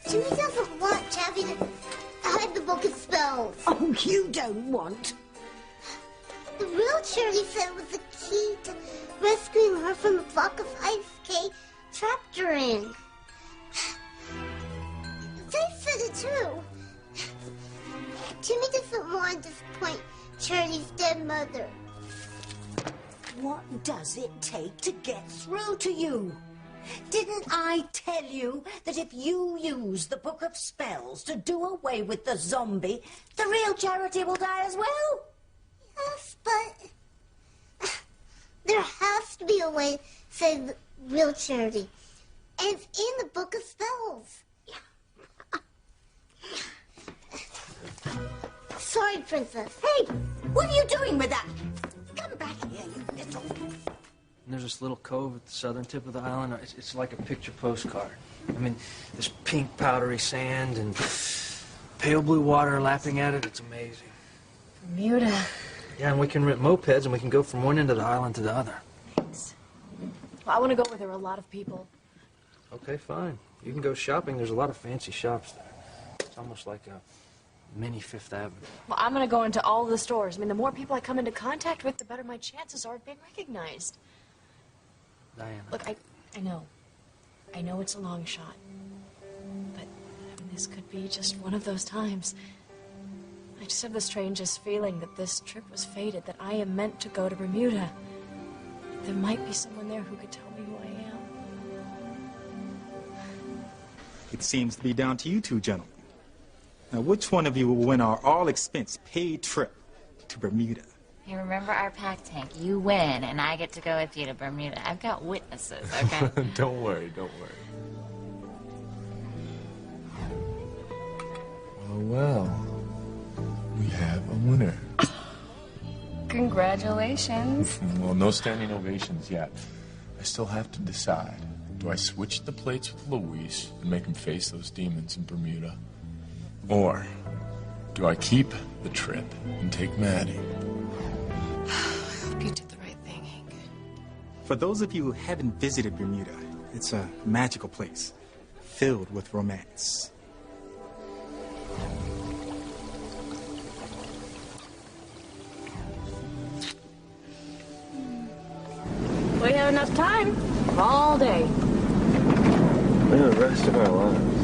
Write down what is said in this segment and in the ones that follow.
Jimmy doesn't want Chappie to hide the book of spells. Oh, you don't want? The real Charity said it was the key to rescuing her from the block of ice Kay trapped her in. They said it too. Jimmy doesn't want to disappoint Charity's dead mother. What does it take to get through to you? Didn't I tell you that if you use the Book of Spells to do away with the zombie, the real Charity will die as well? Yes, but there has to be a way to save the real Charity. And it's in the Book of Spells. Sorry, Princess. Hey, what are you doing with that? Come back here, you little... And there's this little cove at the southern tip of the island. It's like a picture postcard. I mean, there's pink powdery sand and pale blue water lapping at it. It's amazing. Bermuda. Yeah, and we can rent mopeds and we can go from one end of the island to the other. Thanks. Well, I want to go where there are a lot of people. Okay, fine. You can go shopping. There's a lot of fancy shops there. It's almost like a mini Fifth Avenue. Well, I'm going to go into all the stores. I mean, the more people I come into contact with, the better my chances are of being recognized. Diana. Look, I know. I know it's a long shot. But, I mean, this could be just one of those times. I just have the strangest feeling that this trip was fated, that I am meant to go to Bermuda. There might be someone there who could tell me who I am. It seems to be down to you two gentlemen. Now, which one of you will win our all-expense-paid trip to Bermuda? Hey, remember our pack tank. You win, and I get to go with you to Bermuda. I've got witnesses, okay? Don't worry, don't worry. Well, we have a winner. Congratulations. Well, no standing ovations yet. I still have to decide. Do I switch the plates with Luis and make him face those demons in Bermuda? Or do I keep the trip and take Maddie? I hope you did the right thing, Hank. For those of you who haven't visited Bermuda, it's a magical place filled with romance. We have enough time all day. For the rest of our lives.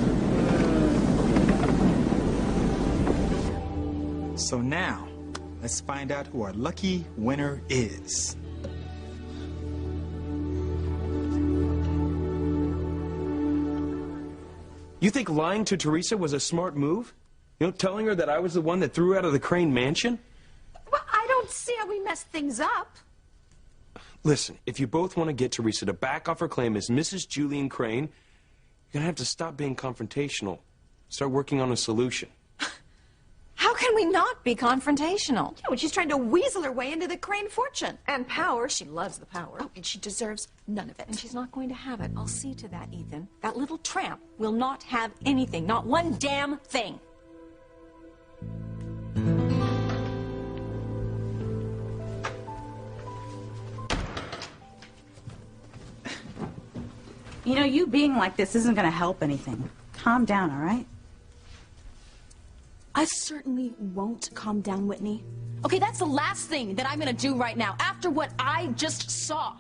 So now, let's find out who our lucky winner is. You think lying to Teresa was a smart move? You know, telling her that I was the one that threw her out of the Crane mansion? Well, I don't see how we messed things up. Listen, if you both want to get Teresa to back off her claim as Mrs. Julian Crane, you're gonna have to stop being confrontational. Start working on a solution. How can we not be confrontational? Yeah, when she's trying to weasel her way into the Crane fortune. And power. She loves the power. Oh, and she deserves none of it. And she's not going to have it. I'll see to that, Ethan. That little tramp will not have anything. Not one damn thing. You know, you being like this isn't going to help anything. Calm down, all right? I certainly won't calm down, Whitney. Okay, that's the last thing that I'm gonna do right now, after what I just saw.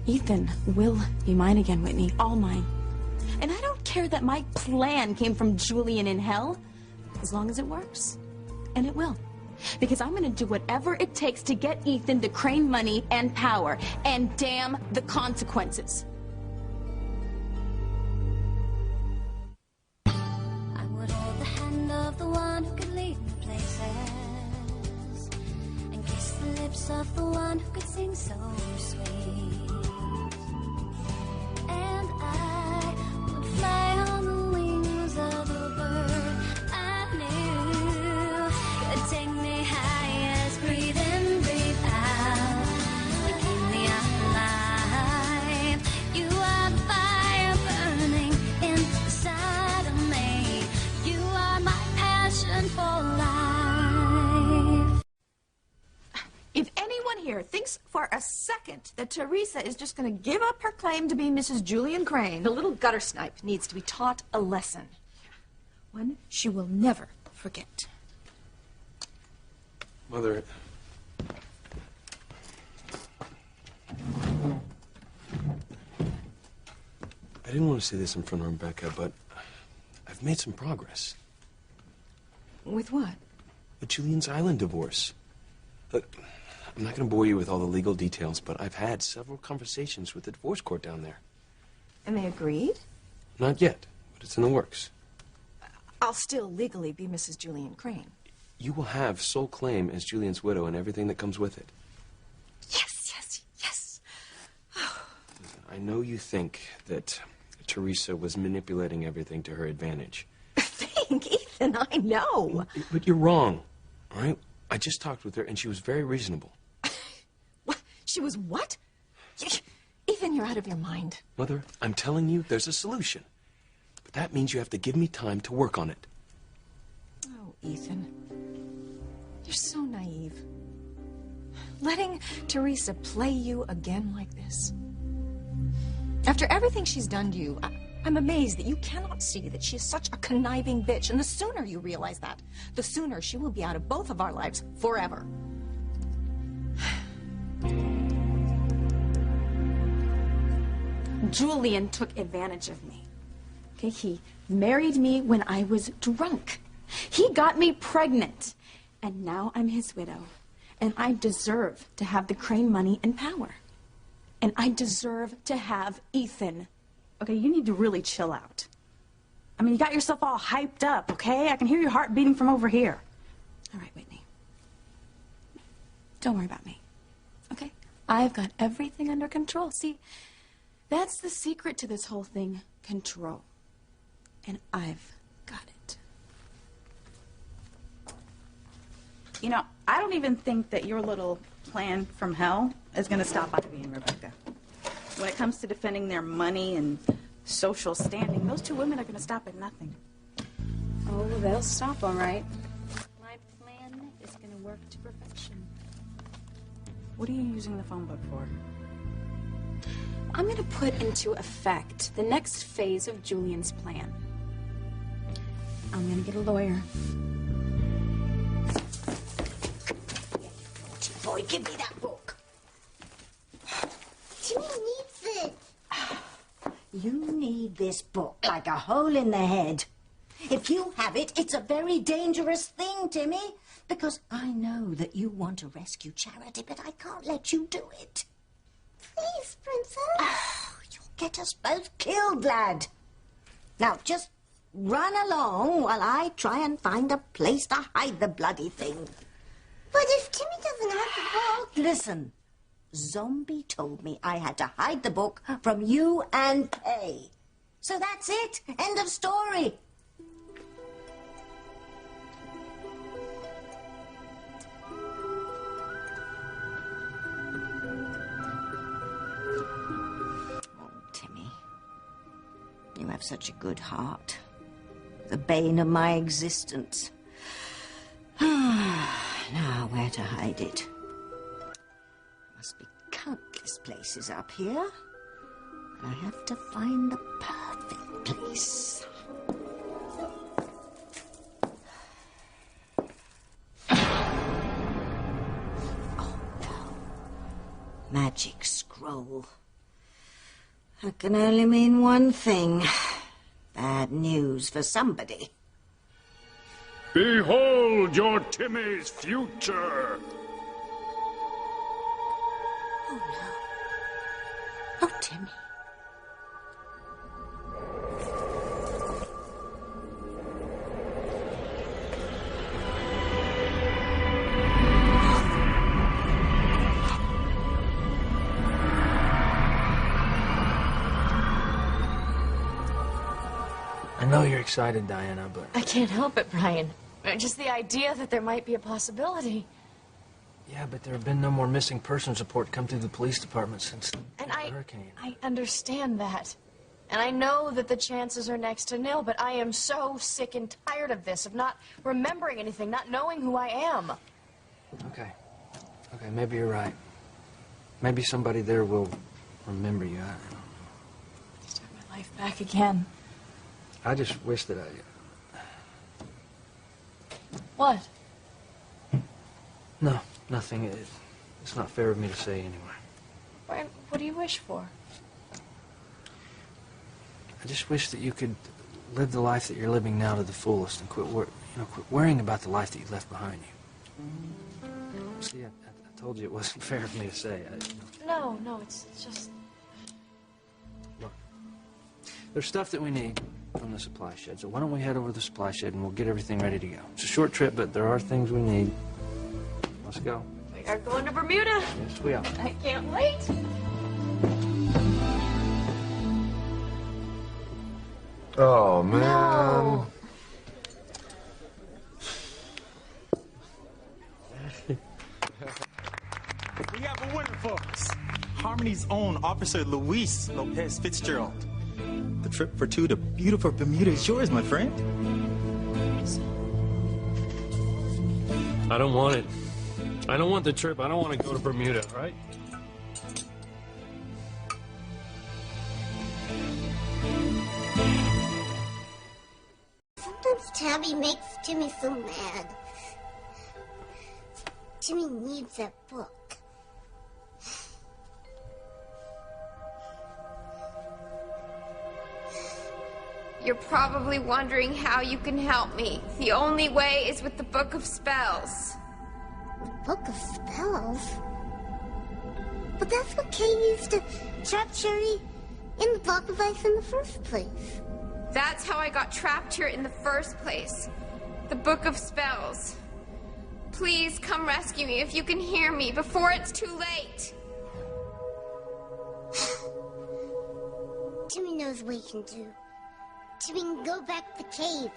Ethan will be mine again, Whitney. All mine. And I don't care that my plan came from Julian in hell, as long as it works. And it will. Because I'm gonna do whatever it takes to get Ethan the Crane money and power, and damn the consequences. I would hold the hand of the one who could lead me places, and kiss the lips of the one who could sing so sweet. And I would fly on the wings of a bird I knew could take me high as breathe in, breathe out, and keep me alive. You are the fire burning inside of me. You are my passion for life. here thinks for a second that Teresa is just going to give up her claim to be Mrs. Julian Crane. The little gutter snipe needs to be taught a lesson. One she will never forget. Mother... I didn't want to say this in front of Rebecca, but I've made some progress. With what? The Julian's Island divorce. Look, I'm not going to bore you with all the legal details, but I've had several conversations with the divorce court down there. And they agreed? Not yet, but it's in the works. I'll still legally be Mrs. Julian Crane. You will have sole claim as Julian's widow and everything that comes with it. Yes, yes, yes. I know you think that Teresa was manipulating everything to her advantage. Think, Ethan, I know. But you're wrong, all right? I just talked with her, and she was very reasonable. What? She was what? Ethan, you're out of your mind. Mother, I'm telling you, there's a solution. But that means you have to give me time to work on it. Oh, Ethan. You're so naive. Letting Teresa play you again like this. After everything she's done to you, I'm amazed that you cannot see that she is such a conniving bitch. And the sooner you realize that, the sooner she will be out of both of our lives forever. Julian took advantage of me. Okay, he married me when I was drunk. He got me pregnant. And now I'm his widow. And I deserve to have the Crane money and power. And I deserve to have Ethan. Okay, you need to really chill out. I mean, you got yourself all hyped up, okay? I can hear your heart beating from over here. All right, Whitney. Don't worry about me. Okay? I've got everything under control. See, that's the secret to this whole thing. Control. And I've got it. You know, I don't even think that your little plan from hell is going to stop Ivy and Rebecca. When it comes to defending their money and social standing, those two women are going to stop at nothing. Oh, they'll stop, all right. My plan is going to work to perfection. What are you using the phone book for? I'm going to put into effect the next phase of Julian's plan. I'm going to get a lawyer. Boy, give me that book. Timmy needs it. You need this book like a hole in the head. If you have it, it's a very dangerous thing, Timmy, because I know that you want to rescue Charity, but I can't let you do it. Please, Princess. Oh, you'll get us both killed, lad. Now, just run along while I try and find a place to hide the bloody thing. But if Timmy doesn't have the book... Listen, Zombie told me I had to hide the book from you and Kay. So that's it. End of story. Oh, Timmy. You have such a good heart. The bane of my existence. Now, where to hide it? Must be countless places up here. I have to find the perfect place. Oh, no. Magic scroll. That can only mean one thing. Bad news for somebody. Behold your Timmy's future! Oh, no. Oh, Timmy. I know you're excited, Diana, but... I can't help it, Brian. Just the idea that there might be a possibility. Yeah, but there have been no more missing persons report come through the police department since the hurricane. I understand that. And I know that the chances are next to nil, but I am so sick and tired of this, of not remembering anything, not knowing who I am. Okay. Okay, maybe you're right. Maybe somebody there will remember you. Just have my life back again. I just wish that What? No, nothing. It's not fair of me to say anyway. What do you wish for? I just wish that you could live the life that you're living now to the fullest and quit worrying about the life that you left behind you. See, I told you it wasn't fair of me to say. No, it's just... Look, there's stuff that we need from the supply shed, so why don't we head over to the supply shed and we'll get everything ready to go. It's a short trip, but there are things we need. Let's go. We are going to Bermuda. Yes, we are. I can't wait. Oh, man. No. We have a winner, folks. Harmony's own Officer Luis Lopez Fitzgerald. The trip for two to beautiful Bermuda is yours, my friend. I don't want it. I don't want the trip. I don't want to go to Bermuda, right? Sometimes Tabby makes Timmy so mad. Timmy needs that book. You're probably wondering how you can help me. The only way is with the Book of Spells. The Book of Spells? But that's what Kay used to trap Cherry in the block of ice in the first place. That's how I got trapped here in the first place. The Book of Spells. Please come rescue me if you can hear me before it's too late. Timmy knows what he can do. Timmy can go back to the cave.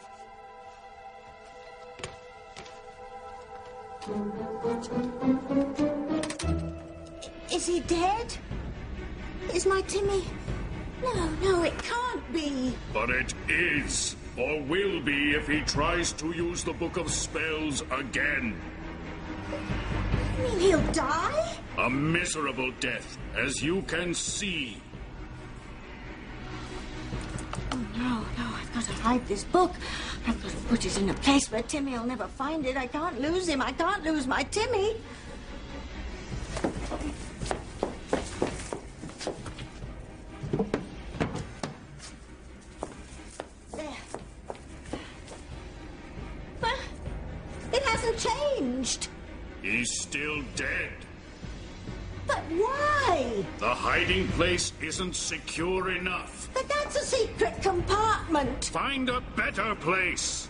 Is he dead? Is my Timmy... No, it can't be. But it is, or will be if he tries to use the Book of Spells again. You mean he'll die? A miserable death, as you can see. Oh, no, I've got to hide this book. I've got to put it in a place where Timmy'll never find it. I can't lose him. I can't lose my Timmy. There. But it hasn't changed. He's still dead. But why? The hiding place isn't secure enough. But that's a secret compartment. Find a better place.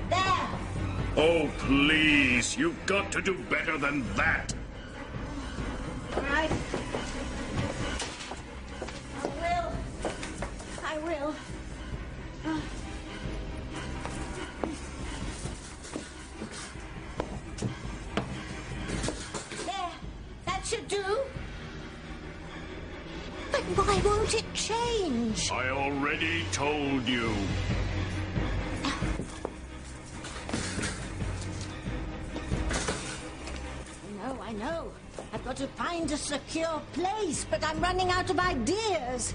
There. Oh, please. You've got to do better than that. All right. I will. There. That should do. But why won't it change? I already told you. I know. I've got to find a secure place, but I'm running out of ideas.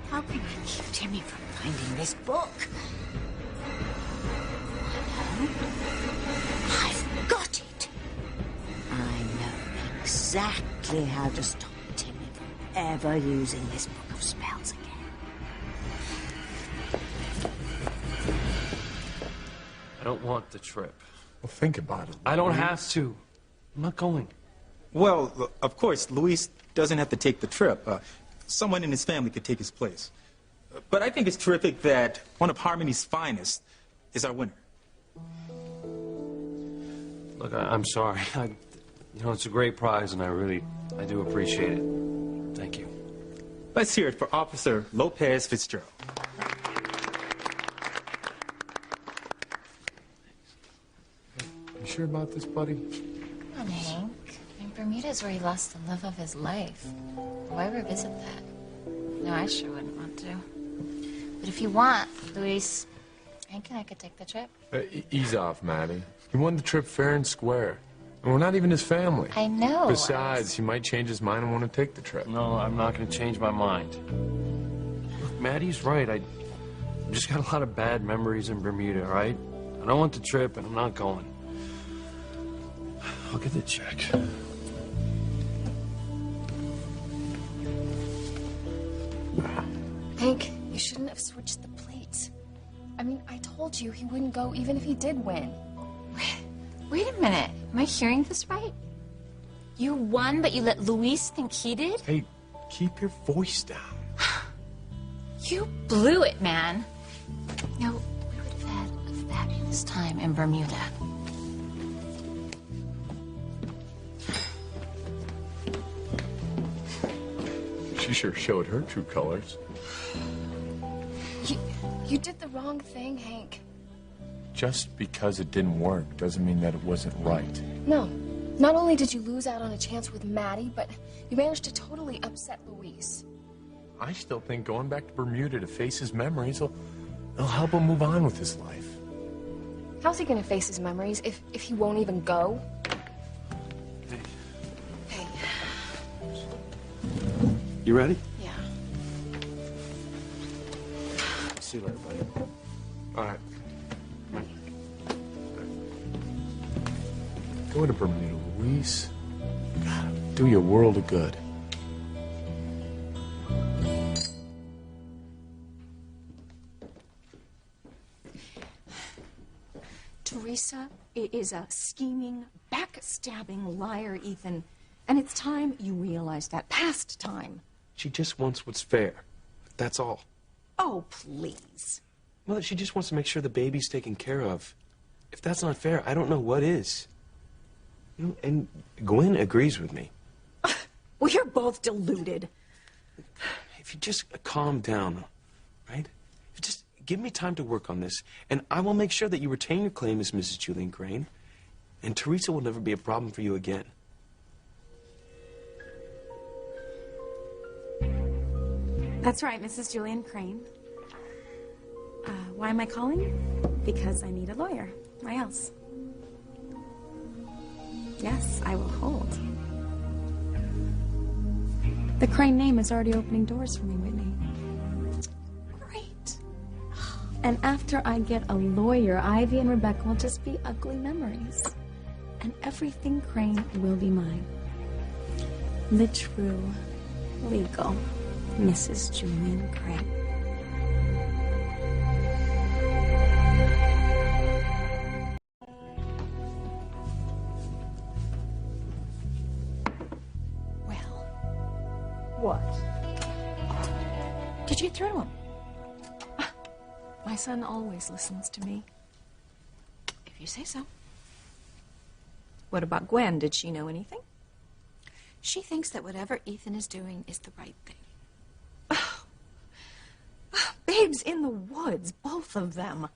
How can I keep Timmy from finding this book? I've got it. I know exactly how to stop Timmy from ever using this Book of Spells again. I don't want the trip. Well, think about it. I don't have to. I'm not going. Well, of course, Luis doesn't have to take the trip. Someone in his family could take his place. But I think it's terrific that one of Harmony's finest is our winner. Look, I'm sorry. It's a great prize, and I do appreciate it. Thank you. Let's hear it for Officer Lopez Fitzgerald. You sure about this, buddy? Come on, Hank. Bermuda's where he lost the love of his life. Why revisit that? No, I sure wouldn't want to. But if you want, Luis, Hank and I could take the trip. Ease off, Maddie. He won the trip fair and square. And we're not even his family. I know. Besides, he might change his mind and want to take the trip. No, I'm not going to change my mind. Look, Maddie's right. I just got a lot of bad memories in Bermuda, right? I don't want the trip, and I'm not going. I'll get the check. Hank, you shouldn't have switched the plates. I mean, I told you he wouldn't go even if he did win. Wait a minute. Am I hearing this right? You won, but you let Luis think he did? Hey, keep your voice down. You blew it, man. No, we would have had a fabulous time in Bermuda. She sure showed her true colors. You did the wrong thing, Hank. Just because it didn't work doesn't mean that it wasn't right. No. Not only did you lose out on a chance with Maddie, but you managed to totally upset Luis. I still think going back to Bermuda to face his memories will help him move on with his life. How's he gonna face his memories if he won't even go? Hey. You ready? Yeah. See you later, buddy. All right. Go to Bermuda, Luis. God, do you a world of good. Teresa is a scheming, backstabbing liar, Ethan. And it's time you realize that. Past time. She just wants what's fair. That's all. Oh, please. Well, she just wants to make sure the baby's taken care of. If that's not fair, I don't know what is. You know, and Gwen agrees with me. Well, you're both deluded. If you just calm down, right? Just give me time to work on this, and I will make sure that you retain your claim as Mrs. Julian Crane, and Teresa will never be a problem for you again. That's right, Mrs. Julian Crane. Why am I calling? Because I need a lawyer. Why else? Yes, I will hold. The Crane name is already opening doors for me, Whitney. Great. And after I get a lawyer, Ivy and Rebecca will just be ugly memories. And everything Crane will be mine. The true, legal Mrs. Julian Crane. What? Did you throw him? My son always listens to me. If you say so. What about Gwen? Did she know anything? She thinks that whatever Ethan is doing is the right thing. Babes in the woods, both of them.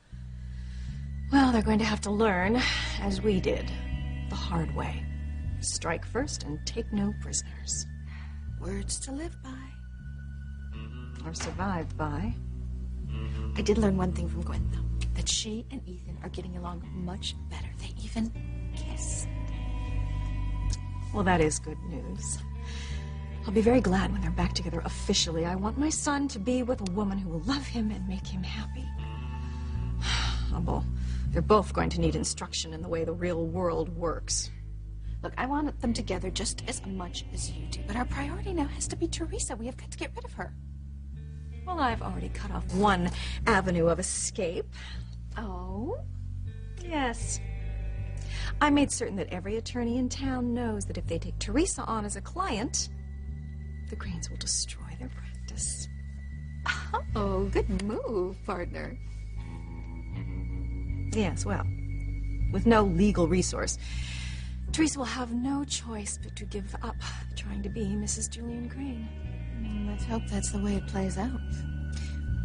Well, they're going to have to learn, as we did, the hard way. Strike first and take no prisoners. Words to live by. Or survive by. I did learn one thing from Gwen, though. That she and Ethan are getting along much better. They even kiss. Well, that is good news. I'll be very glad when they're back together officially. I want my son to be with a woman who will love him and make him happy. Well, they're both going to need instruction in the way the real world works. Look, I want them together just as much as you do, but our priority now has to be Teresa. We have got to get rid of her. Well, I've already cut off one avenue of escape. Oh? Yes. I made certain that every attorney in town knows that if they take Teresa on as a client, the Cranes will destroy their practice. Oh, good move, partner. Yes, well, with no legal resource, Teresa will have no choice but to give up trying to be Mrs. Julian Crane. Let's hope that's the way it plays out.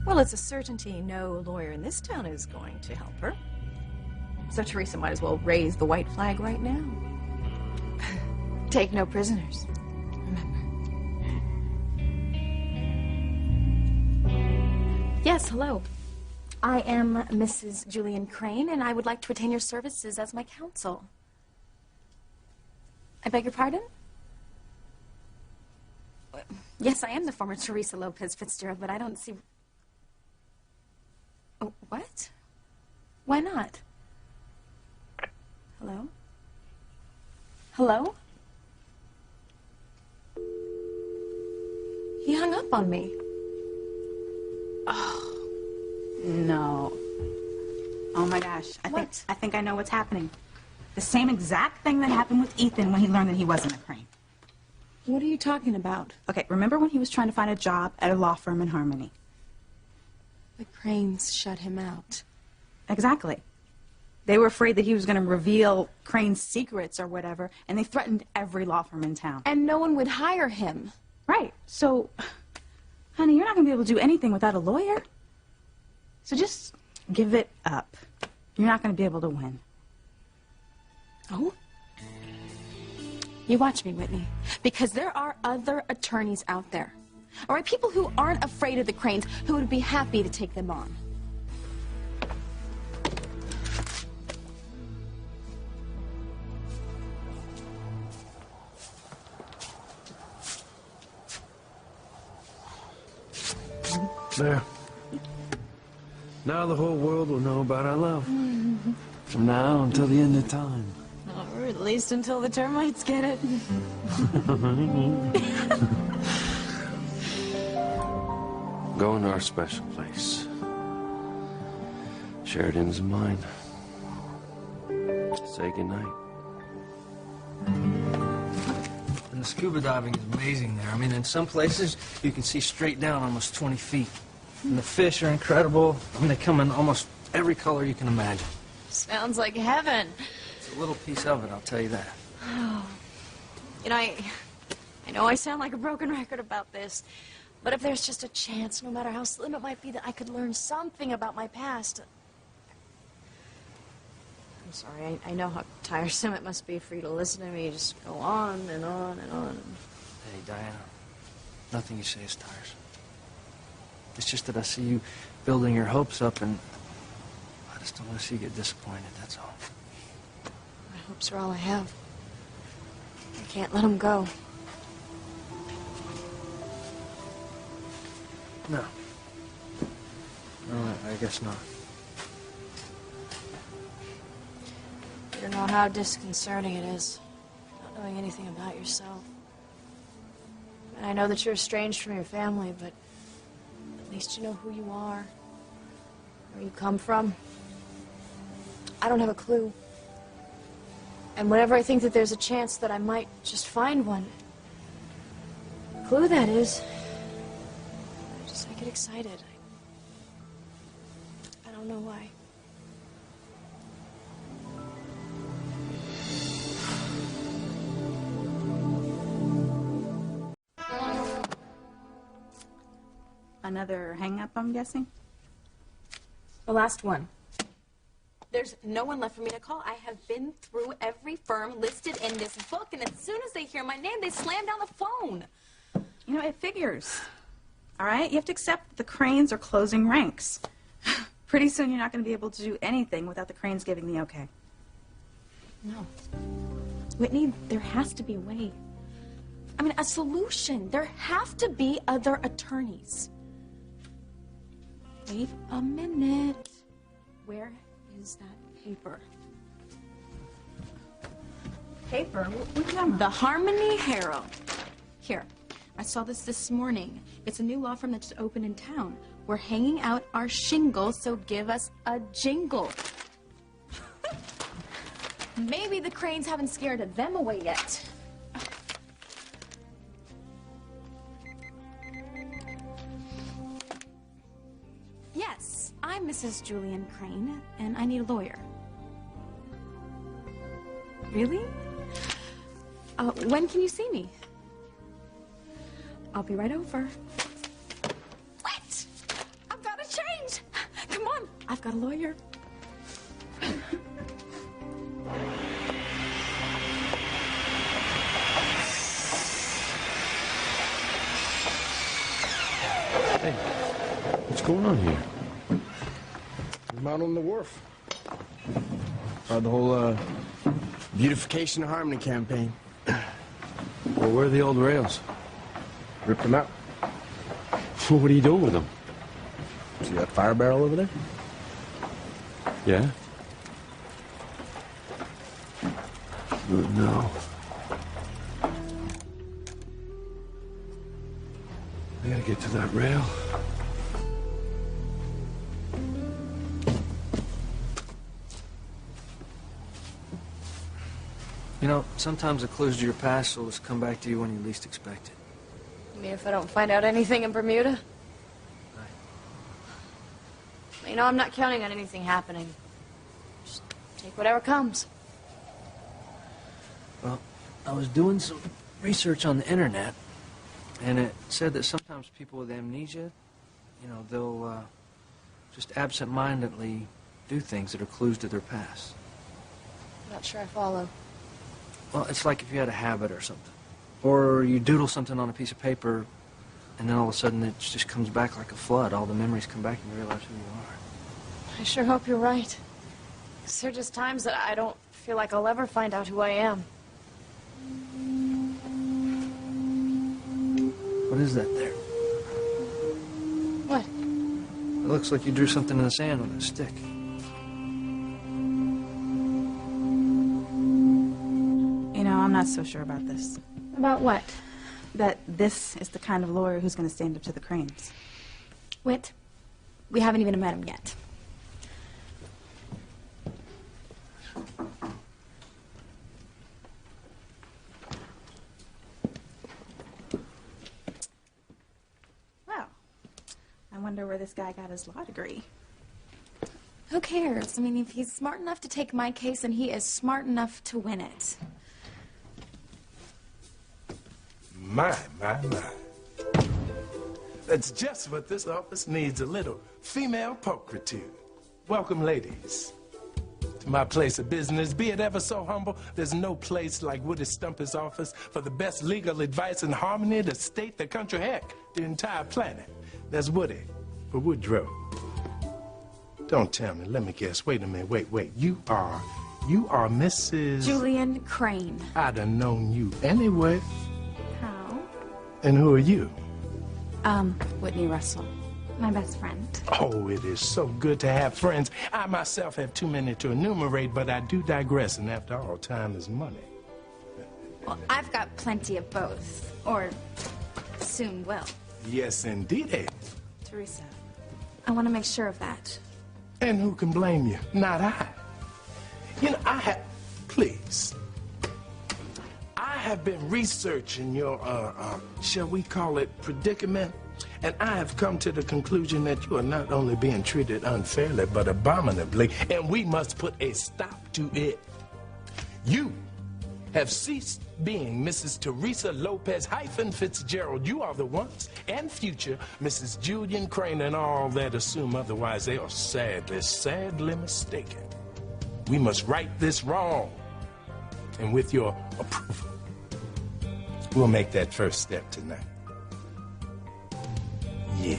Well, it's a certainty no lawyer in this town is going to help her. So Teresa might as well raise the white flag right now. Take no prisoners. Remember. Yes, hello. I am Mrs. Julian Crane, and I would like to retain your services as my counsel. I beg your pardon? Yes, I am the former Teresa Lopez Fitzgerald, but I don't see... Oh, what? Why not? Hello? Hello? He hung up on me. Oh, no. Oh my gosh. I think I know what's happening. The same exact thing that happened with Ethan when he learned that he wasn't a Crane. What are you talking about? Okay, remember when he was trying to find a job at a law firm in Harmony? The Cranes shut him out. Exactly. They were afraid that he was going to reveal Crane's secrets or whatever, and they threatened every law firm in town. And no one would hire him. Right. So, honey, you're not going to be able to do anything without a lawyer. So just give it up. You're not going to be able to win. Oh? You watch me, Whitney, because there are other attorneys out there. All right, people who aren't afraid of the Cranes, who would be happy to take them on. There. Now the whole world will know about our love. From now until the end of time. Or at least until the termites get it. Going to our special place. Sheridan's and mine. Say goodnight. And the scuba diving is amazing there. I mean, in some places, you can see straight down almost 20 feet. And the fish are incredible. I mean, they come in almost every color you can imagine. Sounds like heaven. It's a little piece of it, I'll tell you that. Oh. You know, I know I sound like a broken record about this, but if there's just a chance, no matter how slim it might be, that I could learn something about my past. I'm sorry, I know how tiresome it must be for you to listen to me just go on and on and on. Hey, Diana, nothing you say is tiresome. It's just that I see you building your hopes up, and I just don't want to see you get disappointed, that's all. My hopes are all I have. I can't let them go. No. No, I guess not. You don't know how disconcerting it is, not knowing anything about yourself. And I know that you're estranged from your family, but at least you know who you are, where you come from. I don't have a clue. And whenever I think that there's a chance that I might just find one, clue that is, I get excited. I don't know why. Another hang-up, I'm guessing? The last one. There's no one left for me to call. I have been through every firm listed in this book, and as soon as they hear my name, they slam down the phone. You know, it figures. All right? You have to accept that the Cranes are closing ranks. Pretty soon you're not going to be able to do anything without the Cranes giving the okay. No. Whitney, there has to be a way. I mean, a solution. There have to be other attorneys. Wait a minute. Where is that paper? Paper? What are you talking about? The Harmony Herald. Here. I saw this morning. It's a new law firm that just opened in town. We're hanging out our shingle, so give us a jingle. Maybe the Cranes haven't scared them away yet. Yes, I'm Mrs. Julian Crane, and I need a lawyer. Really? When can you see me? I'll be right over. What? I've got to change. Come on, I've got a lawyer. Hey, what's going on here? I'm out on the wharf. The whole beautification of Harmony campaign. Well, where are the old rails? Ripped them out. What are you doing with them? See that fire barrel over there? Yeah? Good now. I gotta get to that rail. You know, sometimes the clues to your past will just come back to you when you least expect it. You mean if I don't find out anything in Bermuda? You know, I'm not counting on anything happening. Just take whatever comes. Well, I was doing some research on the internet, and it said that sometimes people with amnesia, you know, they'll just absent-mindedly do things that are clues to their past. Not sure I follow. Well, it's like if you had a habit or something. Or you doodle something on a piece of paper, and then all of a sudden it just comes back like a flood. All the memories come back and you realize who you are. I sure hope you're right. 'Cause there are just times that I don't feel like I'll ever find out who I am. What is that there? What? It looks like you drew something in the sand with a stick. You know, I'm not so sure about this. About what? That this is the kind of lawyer who's going to stand up to the Cranes. Whit, we haven't even met him yet. Well, I wonder where this guy got his law degree. Who cares? I mean, if he's smart enough to take my case, and he is smart enough to win it. My. That's just what this office needs, a little female pulchritude. Welcome, ladies, to my place of business. Be it ever so humble, there's no place like Woody Stumpy's office for the best legal advice in Harmony, the state, the country, heck, the entire planet. There's Woody for Woodrow. Don't tell me, let me guess. Wait a minute, wait. You are Mrs. Julian Crane. I'd have known you anyway. How? And who are you? Whitney Russell. My best friend. Oh, it is so good to have friends. I myself have too many to enumerate, but I do digress, and after all, time is money. Well, I've got plenty of both. Or soon will. Yes, indeed. Teresa. I want to make sure of that. And who can blame you? Not I. You know, please. I have been researching your, shall we call it, predicament, and I have come to the conclusion that you are not only being treated unfairly, but abominably, and we must put a stop to it. You have ceased being Mrs. Teresa Lopez-Fitzgerald. You are the once and future Mrs. Julian Crane, and all that assume otherwise, they are sadly mistaken. We must right this wrong, and with your approval, we'll make that first step tonight. Yeah.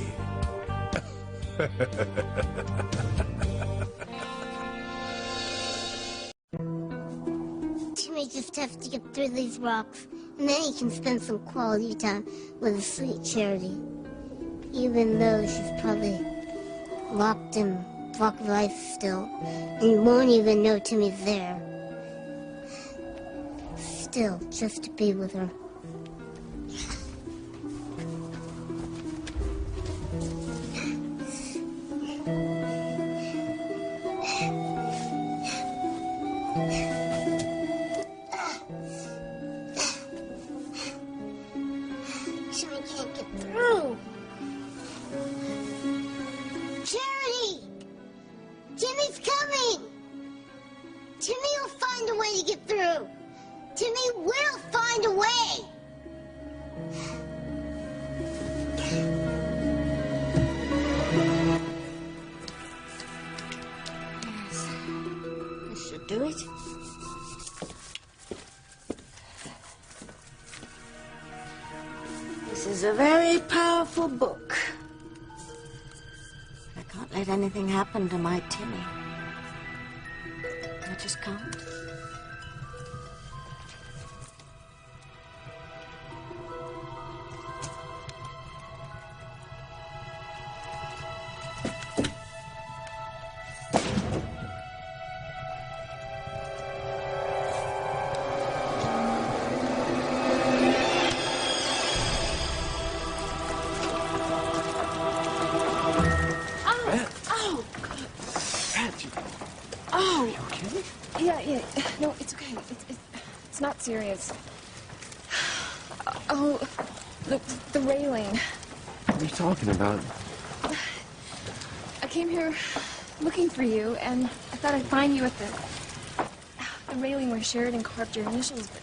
Timmy just have to get through these rocks, and then he can spend some quality time with a sweet Charity. Even though she's probably locked in block of ice still, and you won't even know Timmy's there. Still, just to be with her. Timmy can't get through. Charity! Timmy's coming! Timmy will find a way to get through. Timmy will find a way. Yes. This should do it. This is a very powerful book. can't let anything happen to my Timmy. I just can't. No, it's okay. It's not serious. Oh, the railing. What are you talking about? I came here looking for you, and I thought I'd find you at the railing where Sheridan carved your initials, but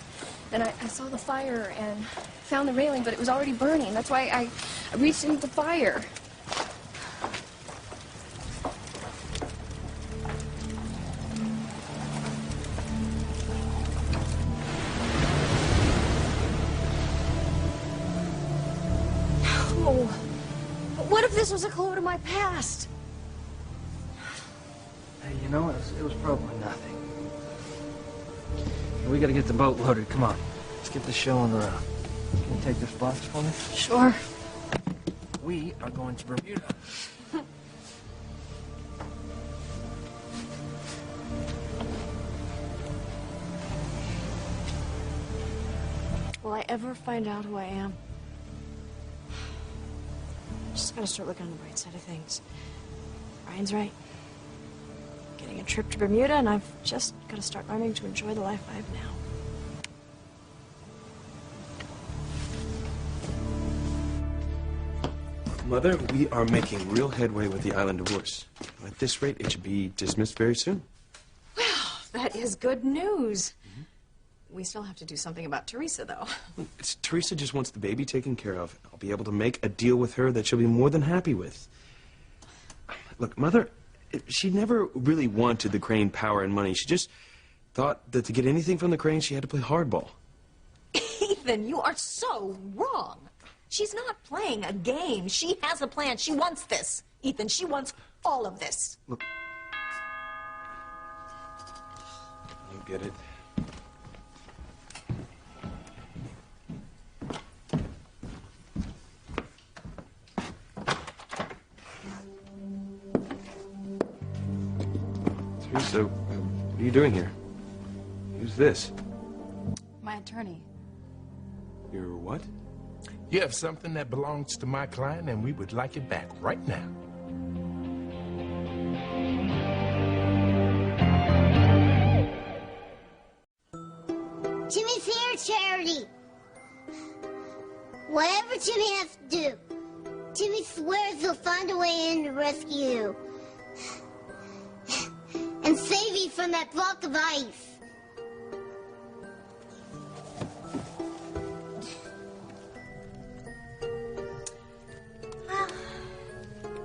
then I saw the fire and found the railing, but it was already burning. That's why I reached into the fire. What if this was a clue to my past? Hey, you know, it was probably nothing. We gotta get the boat loaded. Come on. Let's get the show on the road. Can you take this box for me? Sure. We are going to Bermuda. Will I ever find out who I am? Just gotta start looking on the bright side of things. Ryan's right. Getting a trip to Bermuda, and I've just gotta start learning to enjoy the life I have now. Mother, we are making real headway with the island divorce. At this rate, it should be dismissed very soon. Well, that is good news. We still have to do something about Teresa, though. Teresa just wants the baby taken care of. I'll be able to make a deal with her that she'll be more than happy with. Look, Mother, she never really wanted the Crane power and money. She just thought that to get anything from the Crane, she had to play hardball. Ethan, you are so wrong. She's not playing a game. She has a plan. She wants this. Ethan, she wants all of this. Look. You get it. Teresa, what are you doing here? Who's this? My attorney. Your what? You have something that belongs to my client, and we would like it back right now. Timmy's here, Charity. Whatever Timmy has to do, Timmy swears he'll find a way in to rescue you. And save you from that block of ice. Well,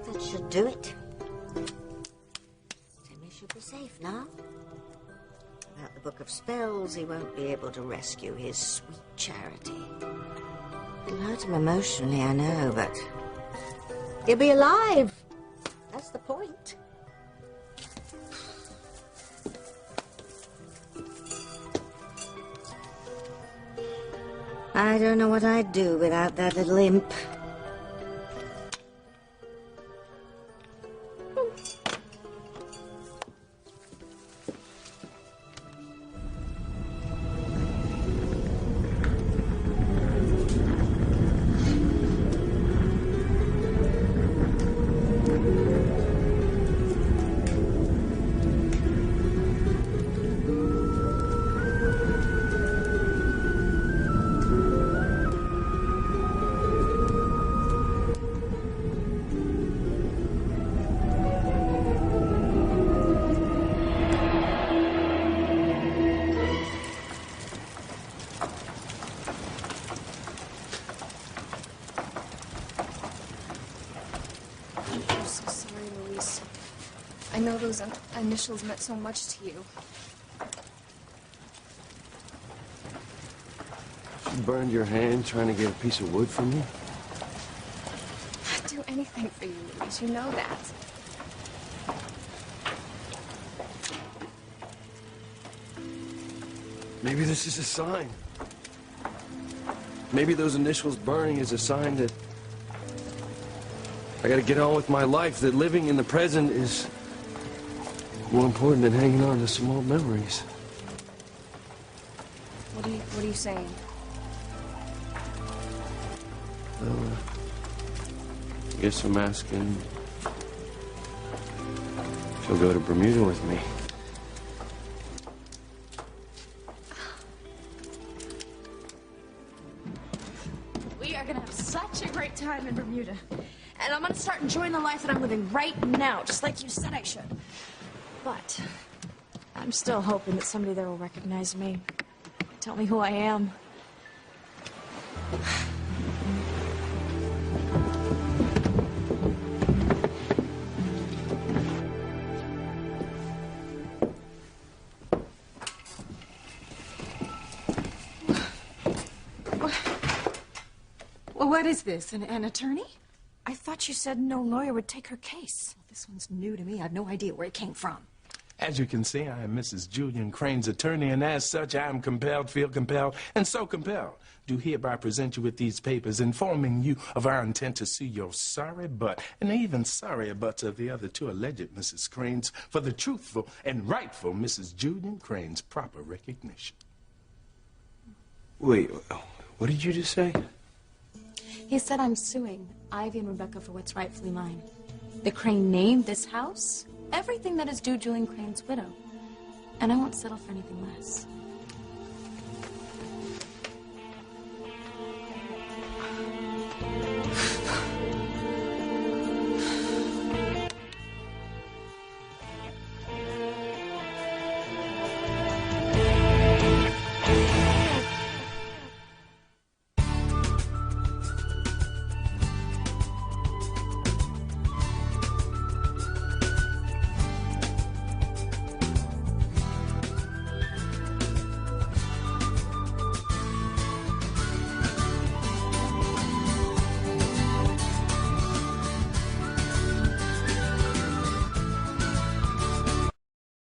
that should do it. Timmy should be safe now. Without the Book of Spells, he won't be able to rescue his sweet Charity. It'll hurt him emotionally, I know, but he'll be alive. That's the point. I don't know what I'd do without that little imp. I'm so sorry, Luis. I know those initials meant so much to you. You burned your hand trying to get a piece of wood from me? I'd do anything for you, Luis. You know that. Maybe this is a sign. Maybe those initials burning is a sign that I gotta get on with my life, that living in the present is more important than hanging on to some old memories. What are you saying? Well, I guess I'm asking if you'll go to Bermuda with me. We are gonna have such a great time in Bermuda. And I'm gonna start enjoying the life that I'm living right now, just like you said I should. But I'm still hoping that somebody there will recognize me. Tell me who I am. Well, what is this? An attorney? I thought you said no lawyer would take her case. Well, this one's new to me. I have no idea where it came from. As you can see, I am Mrs. Julian Crane's attorney, and as such, I am compelled, feel compelled, and so compelled do hereby present you with these papers informing you of our intent to sue your sorry butt and even sorrier butts of the other two alleged Mrs. Cranes for the truthful and rightful Mrs. Julian Crane's proper recognition. Wait, what did you just say? He said I'm suing Ivy and Rebecca for what's rightfully mine. The Crane name, this house, everything that is due Julian Crane's widow. And I won't settle for anything less.